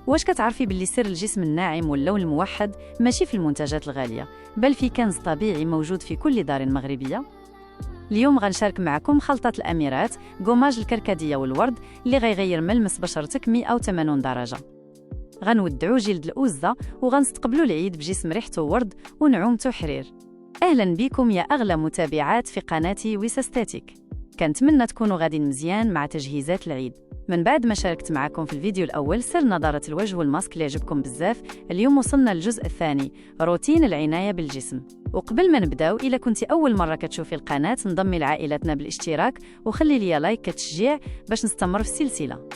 واش كتعرفي باللي سر الجسم الناعم واللون الموحد ماشي في المنتجات الغالية، بل في كنز طبيعي موجود في كل دار مغربية؟ اليوم غنشارك معكم خلطة الأميرات غوماج الكركدية والورد اللي غيغير ملمس بشرتك 180 درجة. غنودعو جلد الأوزة وغنستقبلو العيد بجسم ريحته ورد ونعومته حرير. أهلا بكم يا أغلى متابعات في قناتي ويسستاتيك. كنتمنى تكونوا غادين مزيان مع تجهيزات العيد. من بعد ما شاركت معكم في الفيديو الأول سر نضارة الوجه والماسك اللي عجبكم بزاف، اليوم وصلنا للجزء الثاني، روتين العناية بالجسم. وقبل ما نبداو، إلا كنتي أول مرة كتشوفي القناة انضمي لعائلتنا بالاشتراك وخلي لي لايك كتشجيع باش نستمر في السلسلة.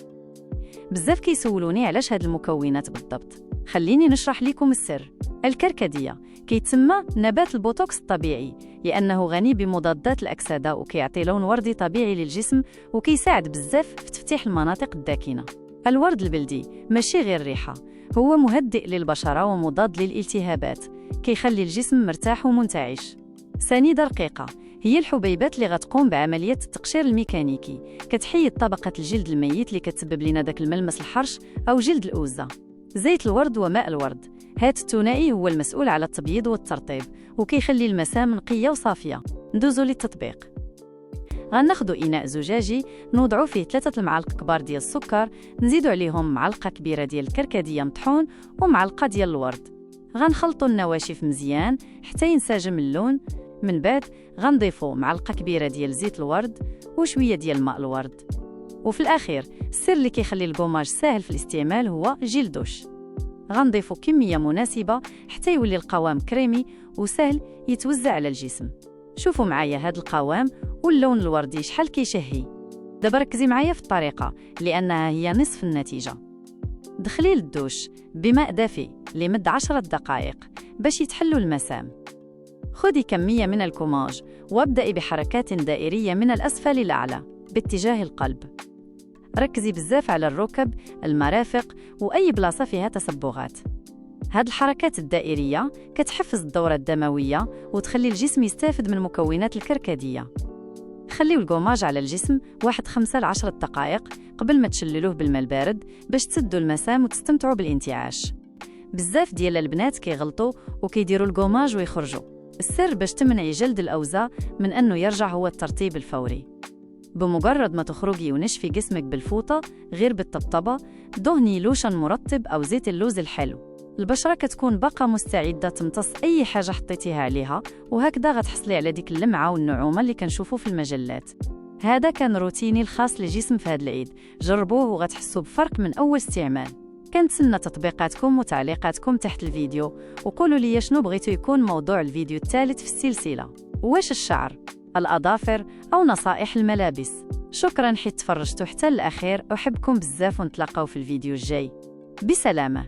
بزاف كيسولوني علاش هاد المكونات بالضبط. خليني نشرح لكم السر. الكركدية كيتسمى نبات البوتوكس الطبيعي لأنه غني بمضادات الأكسدة وكيعطي لون وردي طبيعي للجسم وكيساعد بزاف في تفتيح المناطق الداكنة. الورد البلدي ماشي غير ريحة، هو مهدئ للبشرة ومضاد للالتهابات، كيخلي الجسم مرتاح ومنتعش. سنيدة رقيقة هي الحبيبات اللي غتقوم بعملية التقشير الميكانيكي، كتحيد طبقة الجلد الميت اللي كتسبب لنا داك الملمس الحرش أو جلد الأوزة. زيت الورد وماء الورد، هاد الثنائي هو المسؤول على التبييض والترطيب وكيخلي المسام نقية وصافية. ندوزو للتطبيق. غناخدو إناء زجاجي نوضعو فيه 3 المعالق كبار ديال السكر، نزيدو عليهم معلقة كبيرة ديال الكركدية مطحون ومعلقة ديال الورد. غنخلطو النواشف مزيان حتى ينسجم اللون. من بعد غنضيفو معلقة كبيرة ديال زيت الورد وشوية ديال ماء الورد. وفي الأخير السر اللي كيخلي الغوماج ساهل في الاستعمال هو جيل دوش. غنضيفو كمية مناسبة حتى يولي القوام كريمي وسهل يتوزع على الجسم. شوفوا معايا هاد القوام واللون الوردي شحال كيشهي. دابا ركزي معايا في الطريقة لأنها هي نصف النتيجة. دخلي للدوش بماء دافي لمدة 10 دقائق باش يتحلوا المسام. خذي كمية من الكوماج وابدأي بحركات دائرية من الأسفل للأعلى باتجاه القلب. ركزي بزاف على الركب، المرافق وأي بلاصة فيها تسبغات. هاد الحركات الدائرية كتحفز الدورة الدموية وتخلي الجسم يستافد من مكونات الكركدية. خليو الغوماج على الجسم 5 ل 10 دقائق قبل ما تشللوه بالماء البارد باش تسدوا المسام وتستمتعوا بالانتعاش. بزاف ديال البنات كيغلطوا وكيديروا الغوماج ويخرجوا. السر باش تمنعي جلد الأوزة من أنه يرجع هو الترطيب الفوري. بمجرد ما تخرجي ونشفي جسمك بالفوطة غير بالطبطبة، دهني لوشن مرطب أو زيت اللوز الحلو. البشرة كتكون باقة مستعدة تمتص أي حاجة حطيتيها عليها، وهكذا غتحصلي على ديك اللمعة والنعومة اللي كنشوفوا في المجلات. هذا كان روتيني الخاص للجسم في هذا العيد، جربوه وغتحسوا بفرق من أول استعمال. كنتسنى تطبيقاتكم وتعليقاتكم تحت الفيديو، وقولوا لي شنو بغيتوا يكون موضوع الفيديو الثالث في السلسلة. واش الشعر، الأظافر أو نصائح الملابس؟ شكرا حيت تفرجتوا حتى الأخير، أحبكم بزاف ونتلاقاو في الفيديو الجاي. بسلامة.